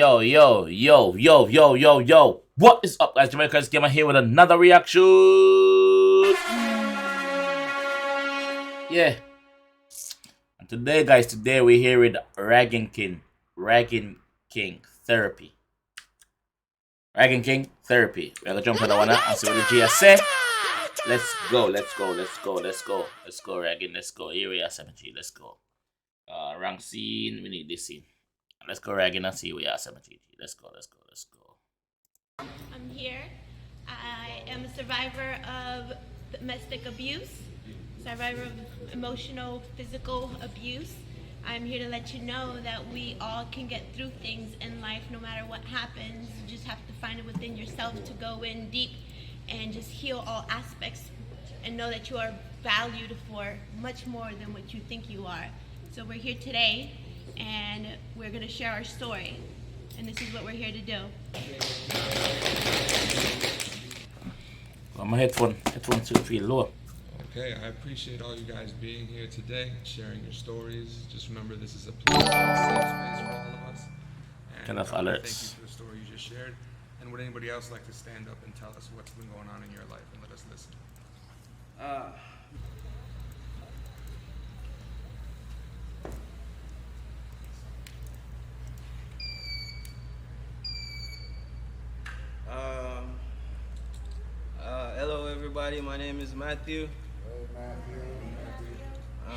Yo. What is up, guys? JAMAICA'S 𝐑𝐄𝐂𝐓𝐈𝐎𝐍 here with another reaction. Yeah. And today, guys, we're here with Rygin King Therapy. Rygin King Therapy. We're gonna jump on that one and see what the G has said. Let's go, Rygin. Let's go. Here we are, 7G. Let's go. Wrong scene. We need this scene. Let's go, Rygin, and see where we are, 7G. Let's go. I'm here. I am a survivor of domestic abuse, survivor of emotional, physical abuse. I'm here to let you know that we all can get through things in life no matter what happens. You just have to find it within yourself to go in deep and just heal all aspects and know that you are valued for much more than what you think you are. So we're here today and we're going to share our story. And this is what we're here to do. My headphones should feel low. Okay, I appreciate all you guys being here today, sharing your stories. Just remember, this is a place, a safe space for all of us. And thank you for the story you just shared. And would anybody else like to stand up and tell us what's been going on in your life and let us listen? Hello everybody, my name is Matthew. I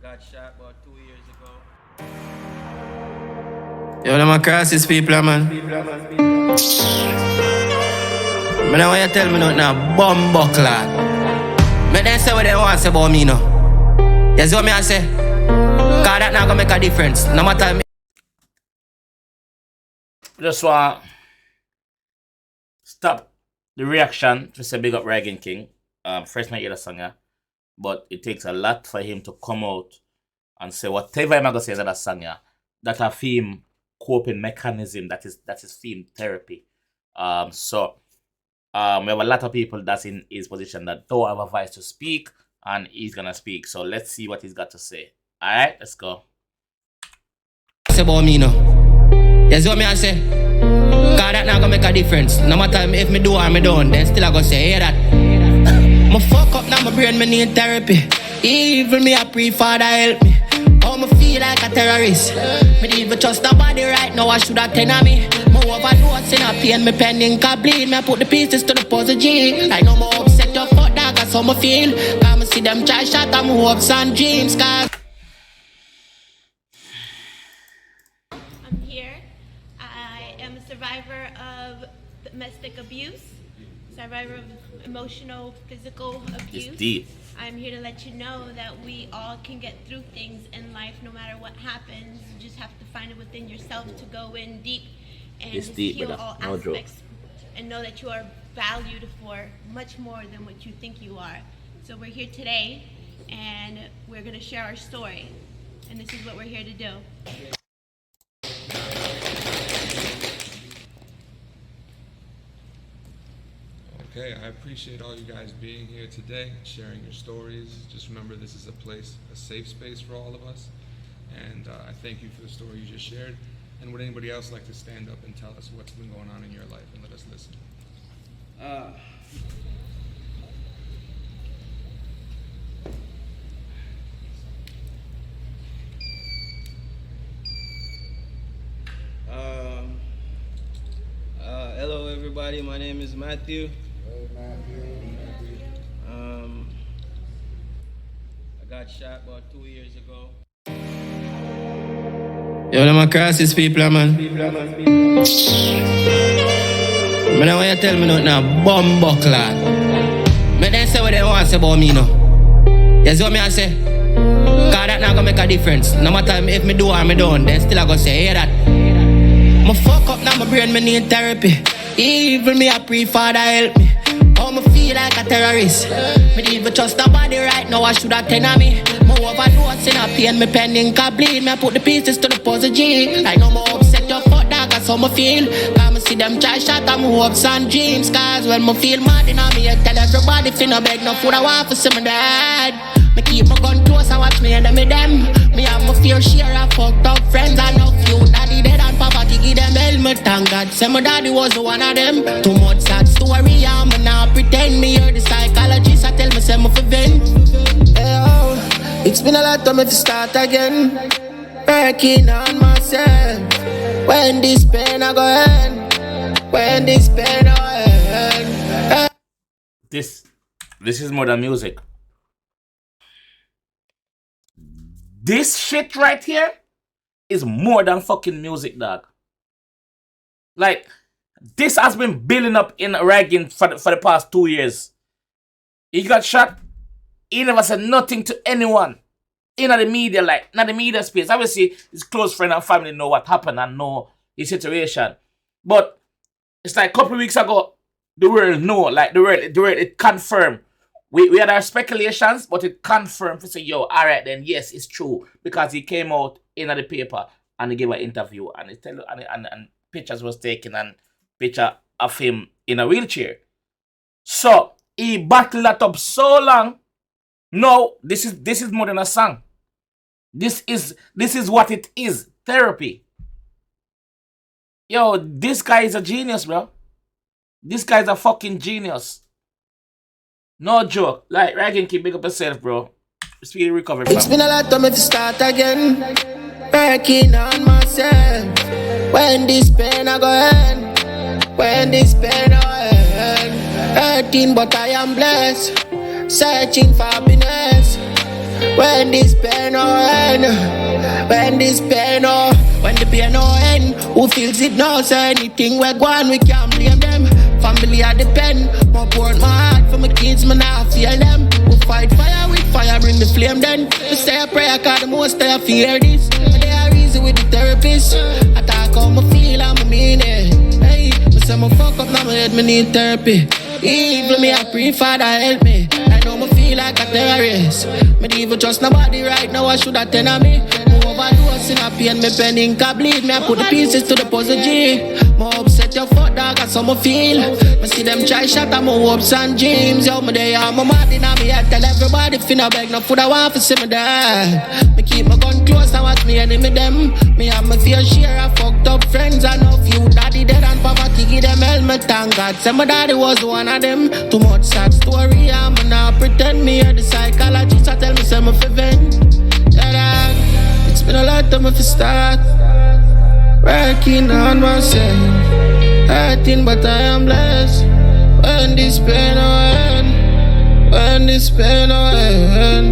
got shot about 2 years ago. Yo, them a crisis people, man. But now when you tell me nothing now, bumbo clad. But they say what they want to say about me now. You see what me I say? Cause that not gonna make a difference. No matter. Just want stop the reaction to say big up Rygin King. First I hear the song, but it takes a lot for him to come out and say whatever I'm gonna say that song, that a theme coping mechanism, that is theme therapy. So we have a lot of people that's in his position that don't have a voice to speak, and he's gonna speak. So let's see what he's got to say. Alright, let's go. Say about me now. You see what me I say? Cause that not gonna make a difference. No matter if me do or me don't, then still I gonna say, hear that. Me fuck up now, my brain, me need therapy. Even me I pray Father help me. Oh, me feel like a terrorist. Me didn't even trust nobody right now, I should have 10 of me. Me overdose in a pain, me pen ink a bleed. Me I put the pieces to the puzzle G. Like no more upset your fuck dog, that's how me feel. Cause me see them try shot and me hopes and dreams. Cause I'm here. I am a survivor of domestic abuse, survivor of emotional, physical abuse. It's deep. I'm here to let you know that we all can get through things in life no matter what happens. You just have to find it within yourself to go in deep and It's just deep, heal brother. all No joke. aspects and know that you are valued for much more than what you think you are. So we're here today and we're going to share our story. And this is what we're here to do. Okay, I appreciate all you guys being here today, sharing your stories. Just remember, this is a place, a safe space for all of us. And I thank you for the story you just shared. And would anybody else like to stand up and tell us what's been going on in your life and let us listen? Hello everybody, my name is Matthew. I got shot about 2 years ago. Yo, them a crisis people, man. But now when you tell me nothing now, bumbo clad. But they say what they want to say about me now. You see what me I say? Cause that not gonna make a difference. No matter if me do or me don't, then still I gonna say, hear that. Me fuck up now, my brain, me need therapy. Even me I pray Father help me. Oh, me feel like a terrorist. Me didn't even trust nobody right now, I should have 10 of me. Me overdose in a pain, me pen ink a bleed. Me I put the pieces to the puzzle G. Like no more upset your fuck dog, that's how me feel. Cause me see them try shot and me hopes and dreams. Cause when me feel mad in me, I tell everybody finna beg no food I want for see me dad. Me keep my gun close and watch me enemy them. Me have my fair share of fucked up friends. I know few daddy dead and poverty give them helmet. Thank God, say my daddy was one of them. Too much sad story, I'm not pretend. Me hear the psychologist, I tell me say me for vent. Hey, oh, it's been a lot of me to start again. Working on myself. When this pain I go end. When this pain I end. This is more than music. This shit right here is more than fucking music, dog. Like, this has been building up in Rygin for the past 2 years. He got shot. He never said nothing to anyone in the media, like, not the media space. Obviously, his close friend and family know what happened and know his situation. But it's like a couple of weeks ago, the world know, like the world, it confirmed. We had our speculations, but it confirmed to say, yo, all right then, yes, it's true. Because he came out in the paper and he gave an interview and he and pictures was taken and picture of him in a wheelchair. So he battled that up so long. No, this is more than a song. This is what it is. Therapy. Yo, this guy is a genius, bro. This guy is a fucking genius. No joke. Like, Rygin, keep big up yourself, bro. Speedy recovery. It's been a lot of me to start again. Working on myself. When this pain I go end. When this pain I end. Hurting, but I am blessed. Searching for happiness. When this pain I end. When this pain I when the pain I end. Who feels it now? Say anything we're going, we can't blame them. Family I depend. More pour my heart for my kids, man, I feel them. We fight fire with fire, bring the flame then. We stay a prayer, cause the most I fear this. But they are easy with the therapist. I talk how I feel, I'm a mean it. Hey, I say my fuck up, now my head, me need therapy. Evil me, I pray, Father, help me. I know me feel like a terrorist. Me don't even trust nobody right now, I should attend on me. Overdose in a pain, me pen ink a bleed. Me I put the pieces to the puzzle G. More upset your fuck dog, that's how me feel. Me see them try shot at my hopes and dreams. Yo, me they are my mad in me, I tell everybody finna beg no food I want for see me die. Me keep my gun close and watch me enemy them. Me have my fair share of fucked up friends. I know few daddy dead and poverty give them helmet. Thank God, say my daddy was one of them. Too much sad story, I'm not pretend. Me hear the psychologist, I tell me say me for vent. It's been a lot of me to start. Working on myself. Hurting, but I am blessed. When this pain I end. When this pain I end.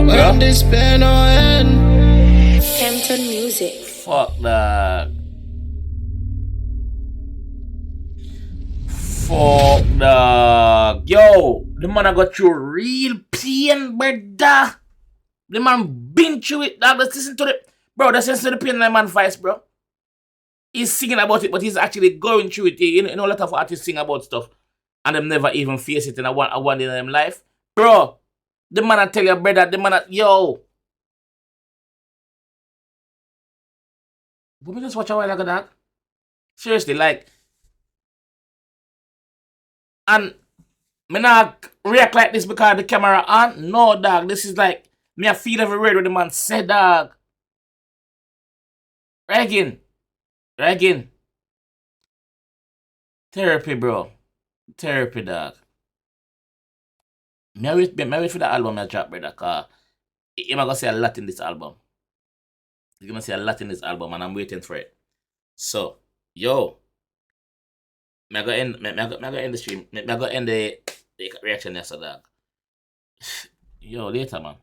When this pain I end. Hampton Music. Fuck that. Fuck that. Yo, the man I got through real pain, brother. The man been through it, dog. Let's listen to the bro. Let's listen to the pain in the man's voice, bro. He's singing about it, but he's actually going through it. You know, a lot of artists sing about stuff and them never even face it in a one day in them life. Bro, the man I tell you, brother, the man yo. But me just watch a while ago, dog. Seriously, like, and me not react like this because the camera on. No, dog. This is like me I feel every word what the man said, dog. Rygin. Therapy, bro. Therapy, dog. Me wait for the album I drop, brother, cause you're gonna see a lot in this album. You're gonna see a lot in this album, and I'm waiting for it. So, yo, me go end the stream. Me go end the reaction yesterday, dog. Yo, later, man.